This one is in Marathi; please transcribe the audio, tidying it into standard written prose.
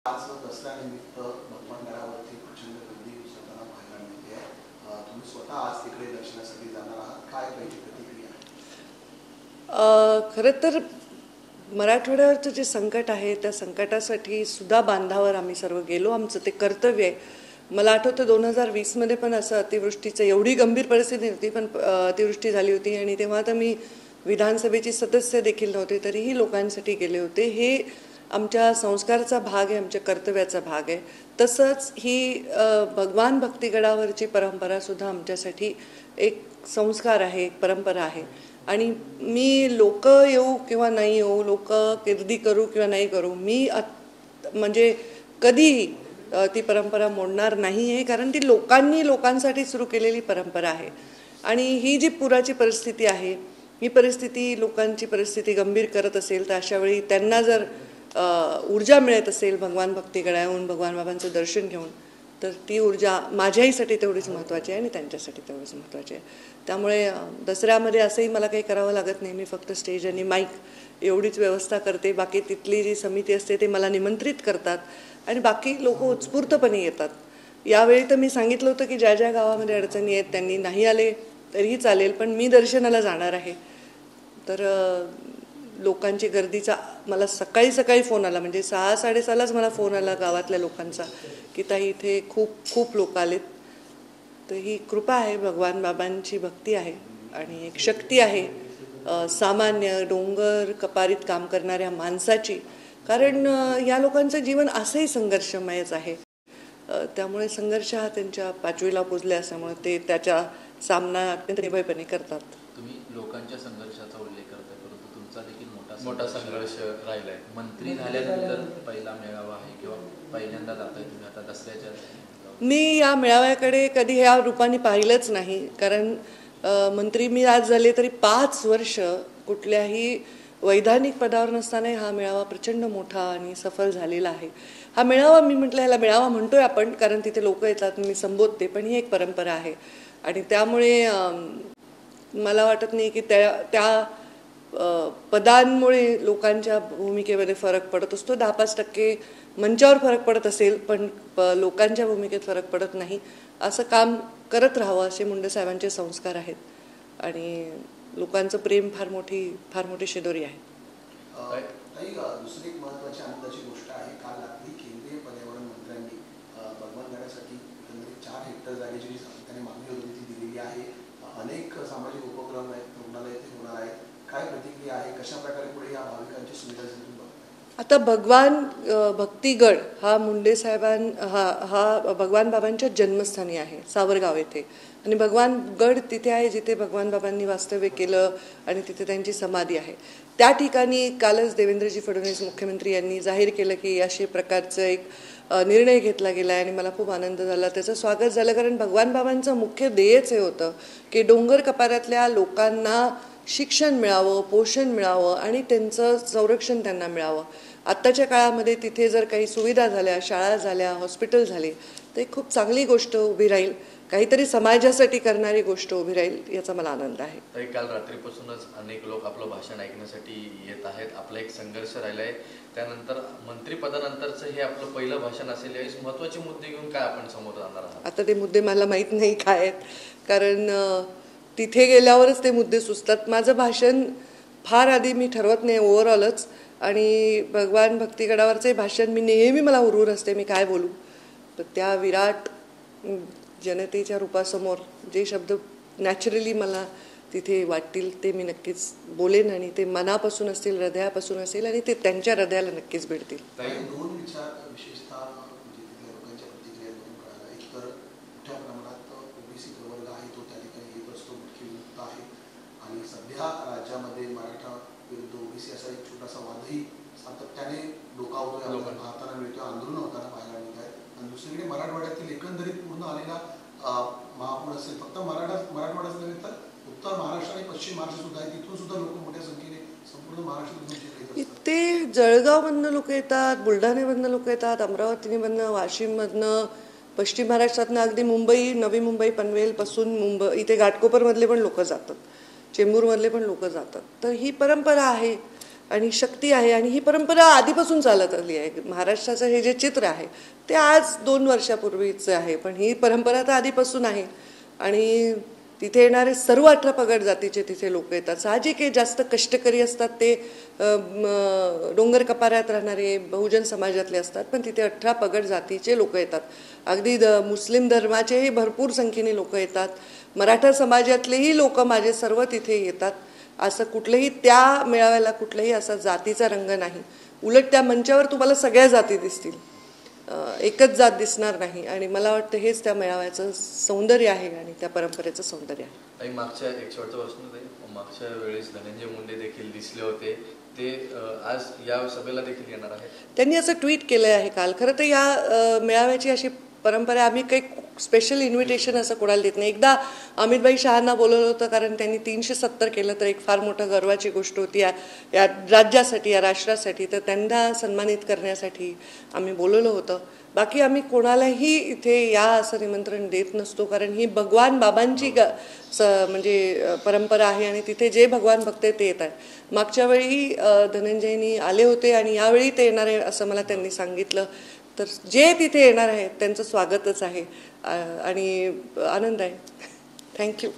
आज दसऱ्यानिमित्त भगवानगडावरती प्रचंड गर्दी उसळताना पाहायला मिळते. तुम्ही स्वतः आज तिकडे दर्शनासाठी जाणार आहात, काय पहिली प्रतिक्रिया आहे? खरं तर मराठवाड्यावरचं जे संकट आहे त्या संकटासाठी सुद्धा बांधावर आम्ही सर्व गेलो. आमचं ते कर्तव्य आहे. मला आठवतं 2020मध्ये पण असं अतिवृष्टीचं एवढी गंभीर परिस्थिती नव्हती, पण अतिवृष्टी झाली होती आणि तेव्हा तर मी विधानसभेची सदस्य देखील नव्हते, तरीही लोकांसाठी गेले होते. हे आमच्या संस्काराचा भाग आहे, आमच्या कर्तव्याचा भाग आहे. तसंच ही भगवान भक्तिगडावरची परंपरासुद्धा आमच्यासाठी एक संस्कार आहे, एक परंपरा आहे. आणि मी लोक येऊ किंवा नाही येऊ, लोक कीर्ती करू किंवा नाही करू, मी म्हणजे कधीही ती परंपरा मोडणार नाही आहे, कारण ती लोकांसाठी सुरू केलेली परंपरा आहे. आणि ही जी पुराची परिस्थिती आहे, ही परिस्थिती लोकांची परिस्थिती गंभीर करत असेल, तर अशावेळी त्यांना जर ऊर्जा मिळत असेल भगवान भक्तिगडाहून भगवान बाबांचं दर्शन घेऊन, तर ती ऊर्जा माझ्याहीसाठी तेवढीच महत्त्वाची आहे आणि त्यांच्यासाठी तेवढीच महत्त्वाची आहे. त्यामुळे दसऱ्यामध्ये असंही मला काही करावं लागत नाही. मी फक्त स्टेज आणि माईक एवढीच व्यवस्था करते. बाकी तिथली जी समिती असते ते मला निमंत्रित करतात आणि बाकी लोक उत्स्फूर्तपणे येतात. यावेळी तर मी सांगितलं होतं की ज्या ज्या गावामध्ये अडचणी आहेत त्यांनी नाही आले तरीही चालेल, पण मी दर्शनाला जाणार आहे. तर लोकांची गर्दीचा मला सकाळी फोन आला, म्हणजे 6-6:30लाच मला फोन आला गावातल्या लोकांचा की ताई इथे खूप लोक आलेत. तर ही कृपा आहे, भगवान बाबांची भक्ती आहे आणि एक शक्ती आहे सामान्य डोंगर कपारीत काम करणाऱ्या माणसाची. कारण या लोकांचं जीवन असंही संघर्षमयच आहे. त्यामुळे संघर्ष हा त्यांच्या पाचवीला पोचले असल्यामुळे ते त्याचा सामना अत्यंत निर्भयपणे करतात. तुम्ही लोकांच्या संघर्षाचा उल्लेख करताय, परंतु तुमचा देखील मोठा संघर्ष राहिलाय. मंत्री झाल्यानंतर पहिला मेळावा आहे किंवा पहिल्यांदा जाताय तुम्ही आता दसऱ्याच्या? मी या मेळाव्याकडे कधी ह्या रूपाने पाहिलंच नाही, कारण मंत्री मी आज झाले तरी 5 वर्ष कुठल्याही वैधानिक पदावर नसताना हा मेळावा प्रचंड मोठा आणि सफल झालेला आहे. हा मेळावा मी म्हटलं ह्याला मेळावा म्हणतोय आपण कारण तिथे लोक येतात, मी संबोधते, पण ही एक परंपरा आहे. आणि त्यामुळे मला वाटत नाही की त्या पदांमुळे लोकांच्या भूमिकेमध्ये फरक पडत असतो. 10-5% मंचावर फरक पडत असेल, पण लोकांच्या भूमिकेत फरक पडत नाही. असं काम करत राहावं असे मुंडे साहेबांचे संस्कार आहेत आणि लोकांचं प्रेम फार मोठी शिदोरी आहे. दुसरी एक महत्त्वाची आनंदाची गोष्ट आहे, काल रात्री केंद्रीय पर्यावरण मंत्र्यांनी भगवानगडासाठी 4 हेक्टर जागेची जी सातत्याने मागणी होती ती दिलेली आहे. अनेक सामाजिक उपक्रम आहेत, रुग्णालय ते होणार आहेत. काय प्रतिक्रिया आहे, कशा प्रकारे पुढे या भाविकांची सुविधा बघताय? आता भगवान भक्तिगड हा मुंडे हा भगवान बाबांच्या जन्मस्थानी आहे, सावरगाव येथे. आणि भगवान गड तिथे आहे जिथे भगवान बाबांनी वास्तव्य केलं आणि तिथे त्यांची समाधी आहे. त्या ठिकाणी कालच देवेंद्रजी फडणवीस मुख्यमंत्री यांनी जाहीर केलं की अशा प्रकारचं एक निर्णय घेतला गेला आहे आणि मला खूप आनंद झाला, त्याचं स्वागत झालं. कारण भगवान बाबांचं मुख्य ध्येयच हे होतं की डोंगर कपाऱ्यातल्या लोकांना शिक्षण मिळावं, पोषण मिळावं आणि त्यांचं संरक्षण त्यांना मिळावं. आत्ताच्या काळामध्ये तिथे जर काही सुविधा झाल्या, शाळा झाल्या, हॉस्पिटल झाले, तर एक खूप चांगली गोष्ट उभी राहील, काहीतरी समाजासाठी करणारी गोष्ट उभी राहील, याचा मला आनंद आहे. काल रात्रीपासूनच अनेक लोक आपलं भाषण ऐकण्यासाठी येत आहेत. आपला एक संघर्ष राहिला आहे. त्यानंतर मंत्रिपदानंतरचं हे आपलं पहिलं भाषण असेल. यावेळी महत्त्वाचे मुद्दे घेऊन काय आपण समोर जाणार आहात? आता ते मुद्दे मला माहीत नाही काय आहेत, कारण तिथे गेल्यावरच ते मुद्दे सुचतात. माझं भाषण फार आधी मी ठरवत नाही, ओव्हरऑलच. आणि भगवान भक्तिगडावरचे भाषण मी नेहमी मला हुरहुर असते मी काय बोलू, तर त्या विराट जनतेच्या रूपासमोर जे शब्द नॅचरली मला तिथे वाटतील ते मी नक्कीच बोलेन आणि ते मनापासून असतील, हृदयापासून असेल आणि ते त्यांच्या हृदयाला नक्कीच भेटतील. दोन विचार विशेषतः म्हणजे लोकांच्या प्रतिक्रियेतून कळाला. एक तर मोठ्या प्रमाणात ओबीसी प्रवर्ग आहे तो त्या ठिकाणी येत असतो, मुख्यमुक्त आहे. आणि सध्या राज्यामध्ये मराठा विरुद्ध ओबीसी असा एक छोटासा वादही सातत्याने डोकावतोय, पाहताना मिळतोय, आंदोलन होताना पाहायला मिळत आहे. आणि दुसरीकडे मराठवाड्यातील एकंदरीत पूर्ण आलेला महापूर असेल, फक्त मराठवाड्याच नव्हे तर उत्तर महाराष्ट्र आणि पश्चिम महाराष्ट्र सुद्धा आहे, तिथून सुद्धा लोक मोठ्या संख्येने संपूर्ण महाराष्ट्रातून ते जळगावमधनं लोक येतात, बुलढाण्यामधनं लोक येतात, अमरावतीमधनं, वाशिममधनं, पश्चिम महाराष्ट्रातनं, अगदी मुंबई, नवी मुंबई, पनवेलपासून मुंबई इथे घाटकोपरमधले पण लोक जातात, चेंबूरमधले पण लोक जातात. तर ही परंपरा आहे. आणि शक्ती आहे आणि ही परंपरा आधीपासून चालत आली आहे. महाराष्ट्राचं हे जे चित्र आहे ते आज 2 वर्षापूर्वीचं आहे, पण ही परंपरा तर आधीपासून आहे. आणि तिथे येणारे सर्व 18 पगड जातीचे तिथे लोक येतात. साहजिक आहे, जास्त कष्टकरी असतात ते, डोंगर कपाऱ्यात राहणारे बहुजन समाजातले असतात, पण तिथे 18 पगड जातीचे लोक येतात. अगदी मुस्लिम धर्माचेही भरपूर संख्येने लोक येतात. मराठा समाजातलेही लोक माझे सर्व तिथे येतात. असं कुठलंही त्या मेळाव्याला कुठलाही असा जातीचा रंग नाही. उलट त्या मंचावर तुम्हाला सगळ्या जाती दिसतील, एकच जात दिसणार नाही. आणि मला वाटतं हेच त्या मेळाव्याचं सौंदर्य आहे आणि त्या परंपरेचं सौंदर्य आहे. मागच्या एक शेवटचा प्रश्न, मागच्या वेळेस धनंजय मुंडे देखील दिसले होते, ते आज या सभेला देखील येणार आहेत. त्यांनी असं ट्विट केलं आहे काल. खरं तर या मेळाव्याची अशी परंपरा, आम्ही काही स्पेशल इन्व्हिटेशन असं कोणाला देत नाही. एकदा अमितभाई शहांना बोलवलं होतं, कारण त्यांनी 370 केलं, तर एक फार मोठं गर्वाची गोष्ट होती या राज्यासाठी, या राष्ट्रासाठी. तर त्यांना सन्मानित करण्यासाठी आम्ही बोलवलं होतं. बाकी आम्ही कोणालाही इथे या असं निमंत्रण देत नसतो, कारण ही भगवान बाबांची म्हणजे परंपरा आहे आणि तिथे जे भगवान भक्त ते येत आहेत. मागच्या वेळी धनंजयनी आले होते आणि यावेळी ते येणार आहे असं मला त्यांनी सांगितलं. तर जे तिथे येणार आहेत त्यांचं स्वागतच आहे आणि आनंद आहे. थँक्यू.